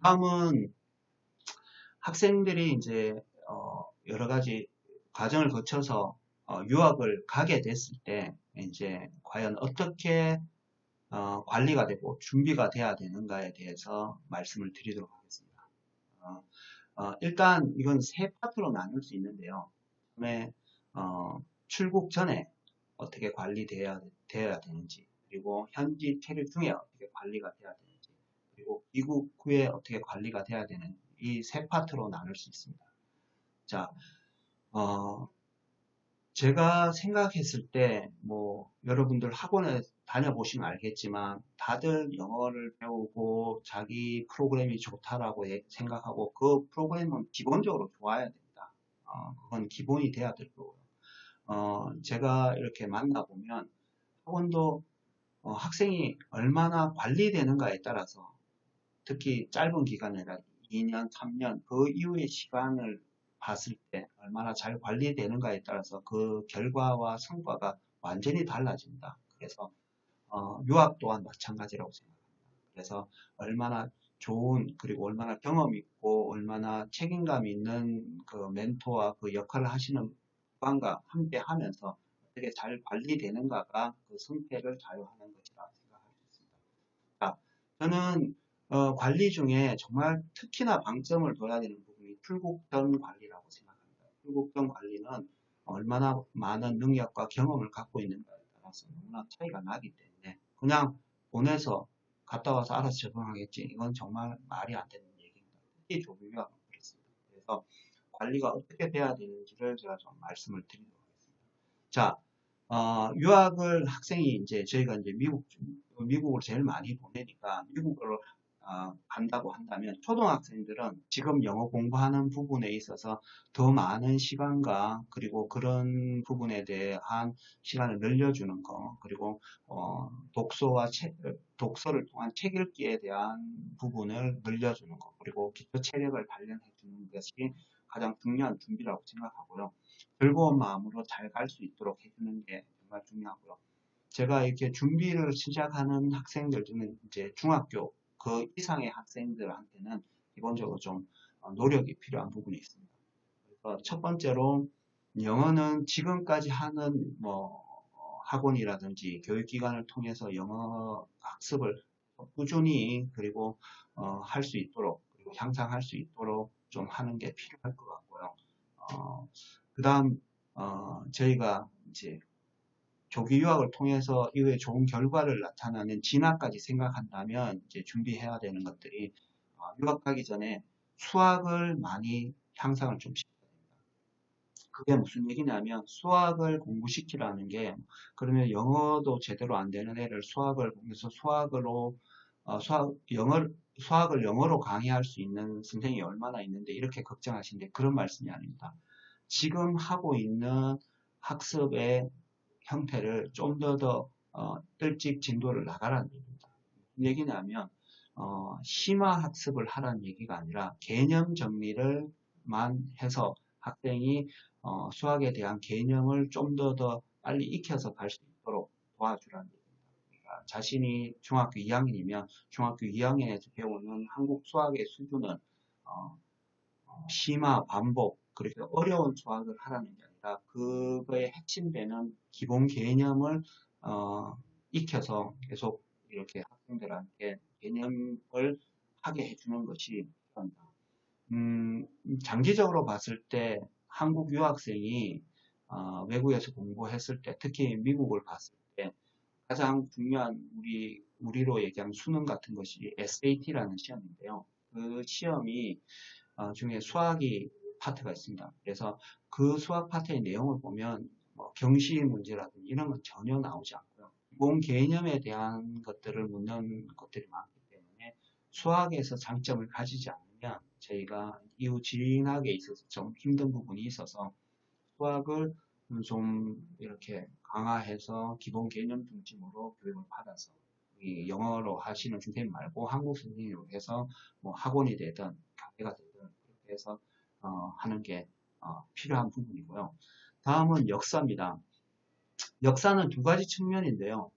다음은 학생들이 이제 여러 가지 과정을 거쳐서 유학을 가게 됐을 때 이제 과연 어떻게 관리가 되고 준비가 돼야 되는가에 대해서 말씀을 드리도록 하겠습니다. 어, 일단 이건 세 파트로 나눌 수 있는데요. 처음에 출국 전에 어떻게 되어야 되는지, 그리고 현지 체류 중에 어떻게 관리가 돼야 되는지, 그리고 귀국 후에 어떻게 관리가 돼야 되는 이 세 파트로 나눌 수 있습니다. 자, 어, 제가 생각했을 때, 뭐, 여러분들 학원에 다녀보시면 알겠지만, 다들 영어를 배우고 자기 프로그램이 좋다라고 생각하고, 그 프로그램은 기본적으로 좋아야 됩니다. 그건 기본이 돼야 될 거고요. 제가 이렇게 만나보면, 학원도 학생이 얼마나 관리되는가에 따라서, 특히 짧은 기간이라 2년, 3년, 그 이후의 시간을 봤을 때 얼마나 잘 관리되는가에 따라서 그 결과와 성과가 완전히 달라집니다. 그래서 유학 또한 마찬가지라고 생각합니다. 그래서 얼마나 좋은, 그리고 얼마나 경험 있고 얼마나 책임감 있는 그 멘토와 그 역할을 하시는 분과 함께 하면서 어떻게 잘 관리되는가가 그 승패를 좌우하는 것이라 생각할 수 있습니다. 자, 저는 관리 중에 정말 특히나 방점을 둬야 되는 부분이 출국전 관리라고 생각합니다. 출국전 관리는 얼마나 많은 능력과 경험을 갖고 있는가에 따라서 너무나 차이가 나기 때문에 그냥 보내서 갔다 와서 알아서 적응하겠지. 이건 정말 말이 안 되는 얘기입니다. 특히 조교가 그렇습니다. 그래서 관리가 어떻게 돼야 되는지를 제가 좀 말씀을 드리도록 하겠습니다. 자, 유학을 학생이 이제 저희가 이제 미국을 제일 많이 보내니까 미국으로 간다고 한다면 초등학생들은 지금 영어 공부하는 부분에 있어서 더 많은 시간과 그리고 그런 부분에 대한 시간을 늘려주는 거 그리고 독서를 통한 책 읽기에 대한 부분을 늘려주는 거 그리고 기초 체력을 단련해 주는 것이 가장 중요한 준비라고 생각하고요. 즐거운 마음으로 잘 갈 수 있도록 해주는 게 정말 중요하고요. 제가 이렇게 준비를 시작하는 학생들 중에 이제 중학교 그 이상의 학생들한테는 기본적으로 좀 노력이 필요한 부분이 있습니다. 그래서 첫 번째로 영어는 지금까지 하는 뭐 학원이라든지 교육기관을 통해서 영어 학습을 꾸준히 그리고 할 수 있도록 그리고 향상할 수 있도록 좀 하는 게 필요할 것 같고요. 그 다음 저희가 이제 조기 유학을 통해서 이후에 좋은 결과를 나타나는 진학까지 생각한다면 이제 준비해야 되는 것들이 유학 가기 전에 수학을 많이 향상을 좀 시켜야 됩니다. 그게 무슨 얘기냐면 수학을 공부시키라는 게 그러면 영어도 제대로 안 되는 애를 수학을 보면서 수학으로 수학을 영어로 강의할 수 있는 선생님이 얼마나 있는데 이렇게 걱정하시는데 그런 말씀이 아닙니다. 지금 하고 있는 학습의 형태를 좀 더 일찍 진도를 나가라는 얘기입니다. 무슨 얘기냐면 심화 학습을 하라는 얘기가 아니라 개념 정리를만 해서 학생이 수학에 대한 개념을 좀 더 빨리 익혀서 갈 수 있도록 도와주라는 얘기입니다. 그러니까 자신이 중학교 2학년이면 중학교 2학년에서 배우는 한국 수학의 수준은 어, 심화, 반복, 그렇게 어려운 수학을 하라는 게 아니라 그거의 핵심되는 기본 개념을 익혀서 계속 이렇게 학생들한테 개념을 하게 해주는 것이 필요합니다. 장기적으로 봤을 때 한국 유학생이 외국에서 공부했을 때, 특히 미국을 갔을 때 가장 중요한 우리로 얘기하는 수능 같은 것이 SAT라는 시험인데요. 그 시험이 중에 수학이 파트가 있습니다. 그래서 그 수학 파트의 내용을 보면 뭐 경시 문제라든지 이런 건 전혀 나오지 않고요. 기본 개념에 대한 것들을 묻는 것들이 많기 때문에 수학에서 장점을 가지지 않으면 저희가 이후 진학에 있어서 좀 힘든 부분이 있어서 수학을 좀 이렇게 강화해서 기본 개념 중심으로 교육을 받아서 이 영어로 하시는 선생님 말고 한국 선생님으로 해서 뭐 학원이 되든 가게가 되든 그렇게 해서 하는 게 필요한 부분이고요. 다음은 역사입니다. 역사는 두 가지 측면인데요.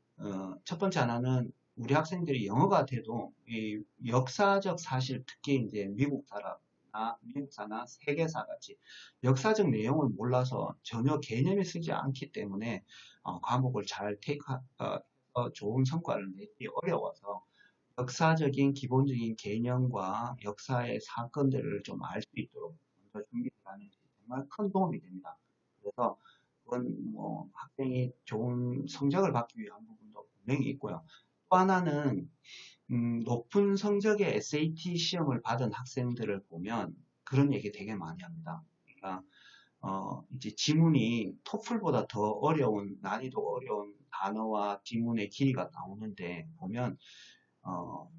첫 번째 하나는 우리 학생들이 영어가 돼도 이 역사적 사실, 특히 이제 미국사나 세계사 같이 역사적 내용을 몰라서 전혀 개념이 쓰지 않기 때문에 과목을 잘 좋은 성과를 내기 어려워서 역사적인 기본적인 개념과 역사의 사건들을 좀 알 수 있도록 먼저 준비를 하는 게 정말 큰 도움이 됩니다. 그래서 그건 뭐 학생이 좋은 성적을 받기 위한 부분도 분명히 있고요. 또 하나는 높은 성적의 SAT 시험을 받은 학생들을 보면 그런 얘기 되게 많이 합니다. 그러니까 이제 지문이 토플보다 더 어려운, 난이도 어려운 단어와 지문의 길이가 나오는데 보면 어,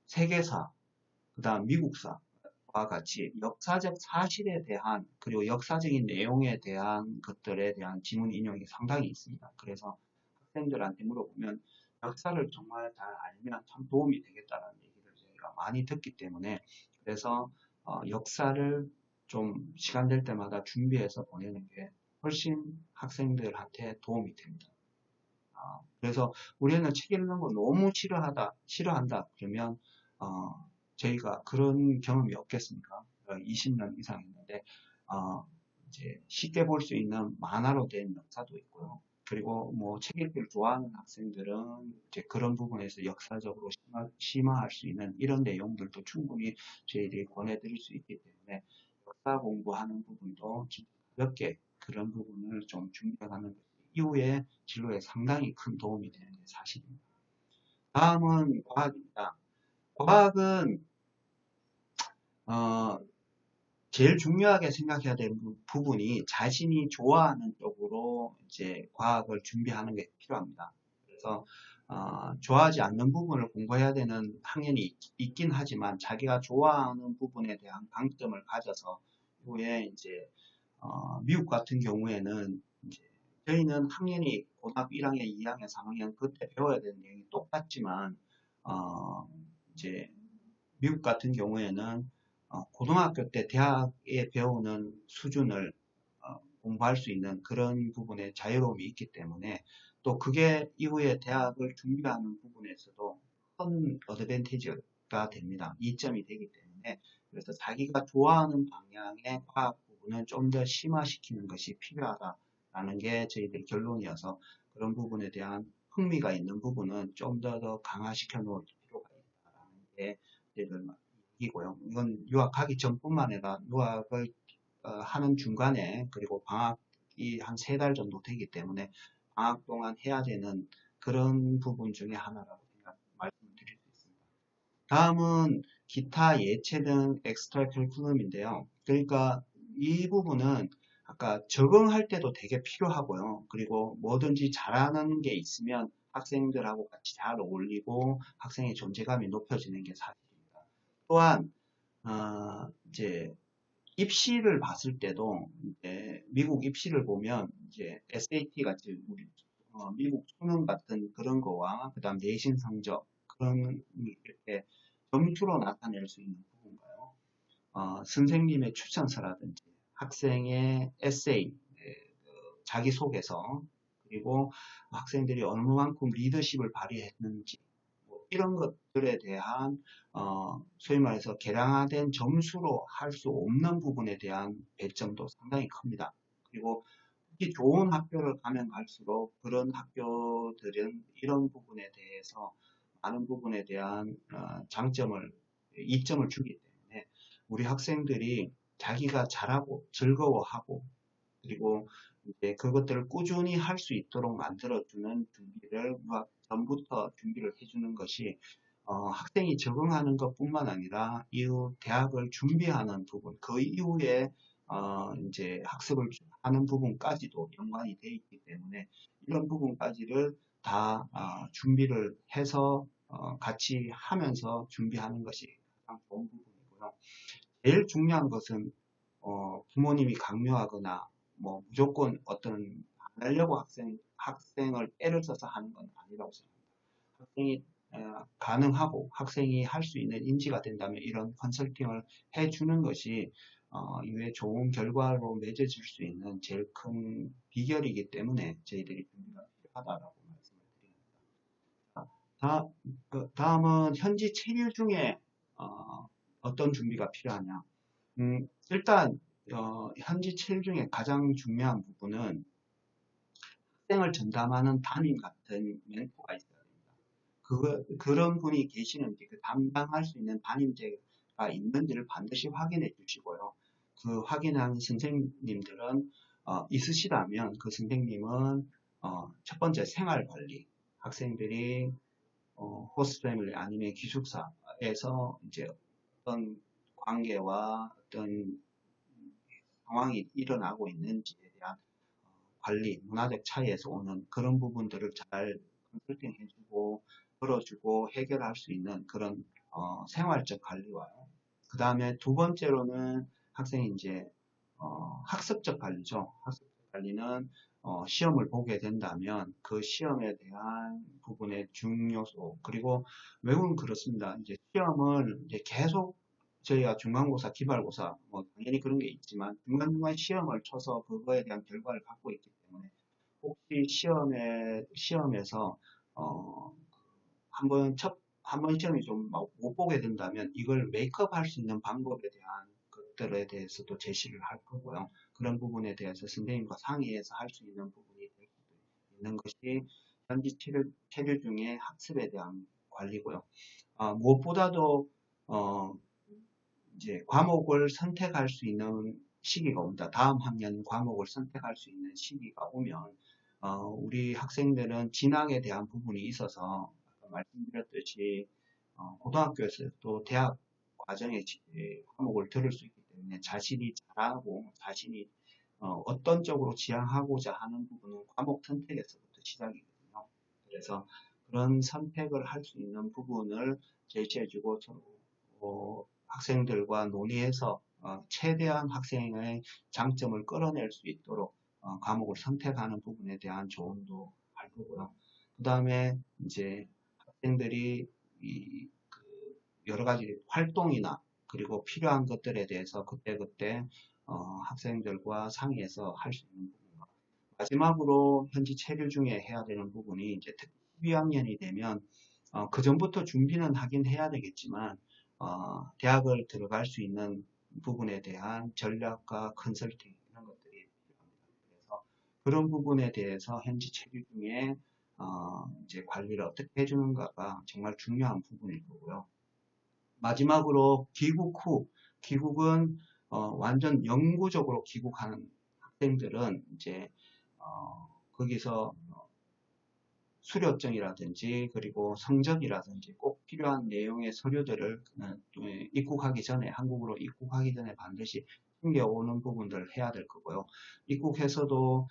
세계사, 그다음 미국사와 같이 역사적 사실에 대한, 그리고 역사적인 내용에 대한 것들에 대한 지문 인용이 상당히 있습니다. 그래서 학생들한테 물어보면 역사를 정말 잘 알면 참 도움이 되겠다라는 얘기를 저희가 많이 듣기 때문에, 그래서 역사를 좀 시간 될 때마다 준비해서 보내는 게 훨씬 학생들한테 도움이 됩니다. 그래서 우리는 책 읽는 거 너무 싫어한다 그러면 저희가 그런 경험이 없겠습니까? 20년 이상 했는데 이제 쉽게 볼 수 있는 만화로 된 역사도 있고요. 그리고 뭐 책 읽기를 좋아하는 학생들은 이제 그런 부분에서 역사적으로 심화할 수 있는 이런 내용들도 충분히 저희들이 권해드릴 수 있기 때문에 역사 공부하는 부분도 가볍게 그런 부분을 좀 준비해가는 이후에 진로에 상당히 큰 도움이 되는 게 사실입니다. 다음은 과학입니다. 과학은 어, 제일 중요하게 생각해야 되는 부분이 자신이 좋아하는 쪽으로 이제 과학을 준비하는 게 필요합니다. 그래서 좋아하지 않는 부분을 공부해야 되는 학년이 있긴 하지만 자기가 좋아하는 부분에 대한 강점을 가져서 후에 이제 미국 같은 경우에는 이제 저희는 학년이 고등학교 1학년, 2학년, 3학년 그때 배워야 되는 내용이 똑같지만 이제 미국 같은 경우에는 고등학교 때 대학에 배우는 수준을 공부할 수 있는 그런 부분에 자유로움이 있기 때문에 또 그게 이후에 대학을 준비하는 부분에서도 큰 어드밴티지가 됩니다. 이점이 되기 때문에 그래서 자기가 좋아하는 방향의 과학 부분은 좀 더 심화시키는 것이 필요하다라는 게 저희들 결론이어서 그런 부분에 대한 흥미가 있는 부분은 좀 더 강화시켜 놓을 필요가 있다라는 게 저희들 이고요. 이건 유학하기 전뿐만 아니라 유학을 하는 중간에 그리고 방학이 한 3달 정도 되기 때문에 방학 동안 해야 되는 그런 부분 중에 하나라고 말씀을 드릴 수 있습니다. 다음은 기타 예체능 엑스트라 커리큘럼인데요. 그러니까 이 부분은 아까 적응할 때도 되게 필요하고요. 그리고 뭐든지 잘하는 게 있으면 학생들하고 같이 잘 어울리고 학생의 존재감이 높여지는 게 사실입니다. 또한 이제 입시를 봤을 때도 이제 미국 입시를 보면 이제 SAT 같이 우리 미국 수능 같은 그런 거와 그다음 내신 성적 그런 이렇게 점수로 나타낼 수 있는 부분가요. 선생님의 추천서라든지 학생의 에세이, 자기소개서, 그리고 학생들이 얼마만큼 리더십을 발휘했는지 뭐 이런 것들에 대한 소위 말해서 개량화된 점수로 할 수 없는 부분에 대한 배점도 상당히 큽니다. 그리고 특히 좋은 학교를 가면 갈수록 그런 학교들은 이런 부분에 대해서 많은 부분에 대한 이점을 주기 때문에 우리 학생들이 자기가 잘하고 즐거워하고 그리고 이제 그것들을 꾸준히 할 수 있도록 만들어주는 준비를 전부터 준비를 해주는 것이 학생이 적응하는 것뿐만 아니라 이후 대학을 준비하는 부분, 그 이후에 이제 학습을 하는 부분까지도 연관이 되어 있기 때문에 이런 부분까지를 다 준비를 해서 같이 하면서 준비하는 것이 가장 좋은 부분이고요. 제일 중요한 것은 부모님이 강요하거나 뭐 무조건 어떤 안 하려고 학생을 애를 써서 하는 건 아니라고 생각합니다. 학생이 가능하고 학생이 할 수 있는 인지가 된다면 이런 컨설팅을 해주는 것이 이후에 좋은 결과로 맺어질 수 있는 제일 큰 비결이기 때문에 저희들이 준비가 필요하다라고 말씀을 드립니다. 다음은 현지 체류 중에 어떤 준비가 필요하냐. 일단 현지 체류 중에 가장 중요한 부분은 학생을 전담하는 담임 같은 멘토가 있어야 됩니다. 그런 분이 계시는지, 그 담당할 수 있는 담임제가 있는지를 반드시 확인해 주시고요. 그 확인한 선생님들은 있으시다면 그 선생님은 첫 번째 생활 관리, 학생들이 호스트 패밀리 아니면 기숙사에서 이제 어떤 관계와 어떤 상황이 일어나고 있는지에 대한 관리, 문화적 차이에서 오는 그런 부분들을 잘 컨설팅 해주고, 들어주고, 해결할 수 있는 그런, 생활적 관리와요. 그 다음에 두 번째로는 학생이 이제, 학습적 관리죠. 학습적 관리는, 시험을 보게 된다면 그 시험에 대한 부분의 중요소, 그리고 외국은 그렇습니다. 이제 시험을 이제 계속 저희가 중간고사, 기말고사, 뭐 당연히 그런 게 있지만 중간중간 시험을 쳐서 그거에 대한 결과를 갖고 있기 때문에 혹시 시험에서 한번 시험이 좀 못 보게 된다면 이걸 메이크업 할 수 있는 방법에 대한 것들에 대해서도 제시를 할 거고요. 그런 부분에 대해서 선생님과 상의해서 할 수 있는 부분이 될 수도 있는 것이 현지 체류 중에 학습에 대한 관리고요. 무엇보다도 이제 과목을 선택할 수 있는 시기가 온다. 다음 학년 과목을 선택할 수 있는 시기가 오면 우리 학생들은 진학에 대한 부분이 있어서 아까 말씀드렸듯이 고등학교에서도 대학 과정에 과목을 들을 수 있기 때문에 자신이 잘하고 자신이 어떤 쪽으로 지향하고자 하는 부분은 과목 선택에서부터 시작이거든요. 그래서 그런 선택을 할 수 있는 부분을 제시해주고 학생들과 논의해서 최대한 학생의 장점을 끌어낼 수 있도록 과목을 선택하는 부분에 대한 조언도 할 거고요. 그 다음에 이제 학생들이 그 여러 가지 활동이나 그리고 필요한 것들에 대해서 그때그때 학생들과 상의해서 할 수 있는 부분과 마지막으로 현지 체류 중에 해야 되는 부분이 이제 특히 12학년이 되면 그 전부터 준비는 하긴 해야 되겠지만 대학을 들어갈 수 있는 부분에 대한 전략과 컨설팅 이런 것들이 필요합니다. 그래서 그런 부분에 대해서 현지 체류 중에 이제 관리를 어떻게 해주는가가 정말 중요한 부분일 거고요. 마지막으로 귀국은 완전 영구적으로 귀국하는 학생들은 이제 거기서 수료증이라든지 그리고 성적이라든지 꼭 필요한 내용의 서류들을 입국하기 전에 한국으로 입국하기 전에 반드시 챙겨오는 부분들을 해야 될 거고요. 입국해서도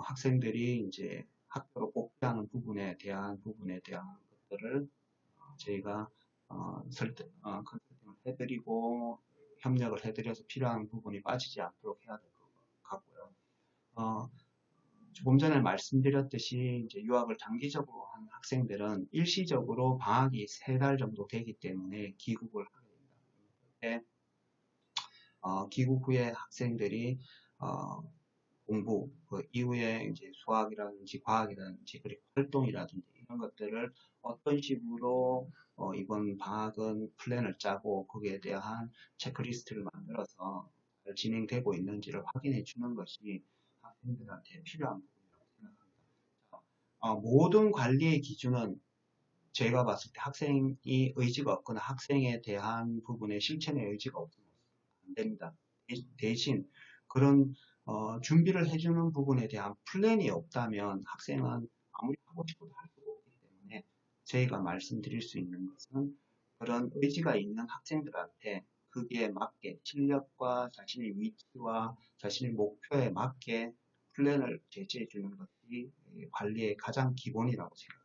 학생들이 이제 학교로 복귀하는 부분에 대한 것들을 저희가 컨설팅을 해드리고 협력을 해드려서 필요한 부분이 빠지지 않도록 해야 될 것 같고요. 조금 전에 말씀드렸듯이 이제 유학을 장기적으로 한 학생들은 일시적으로 방학이 3달 정도 되기 때문에 귀국을 하게 됩니다. 귀국 후에 학생들이 공부, 그 이후에 이제 수학이라든지 과학이라든지 그리고 활동이라든지 이런 것들을 어떤 식으로 이번 방학은 플랜을 짜고 거기에 대한 체크리스트를 만들어서 진행되고 있는지를 확인해 주는 것이 학생들한테 필요한 부분이라고 생각합니다. 모든 관리의 기준은 제가 봤을 때 학생이 의지가 없거나 학생에 대한 부분에 실천의 의지가 없으면 안 됩니다. 대신 그런 준비를 해주는 부분에 대한 플랜이 없다면 학생은 아무리 하고 싶어도 할 수가 없기 때문에 저희가 말씀드릴 수 있는 것은 그런 의지가 있는 학생들한테 거기에 맞게 실력과 자신의 위치와 자신의 목표에 맞게 플랜을 제시해 주는 것이 관리의 가장 기본이라고 생각합니다.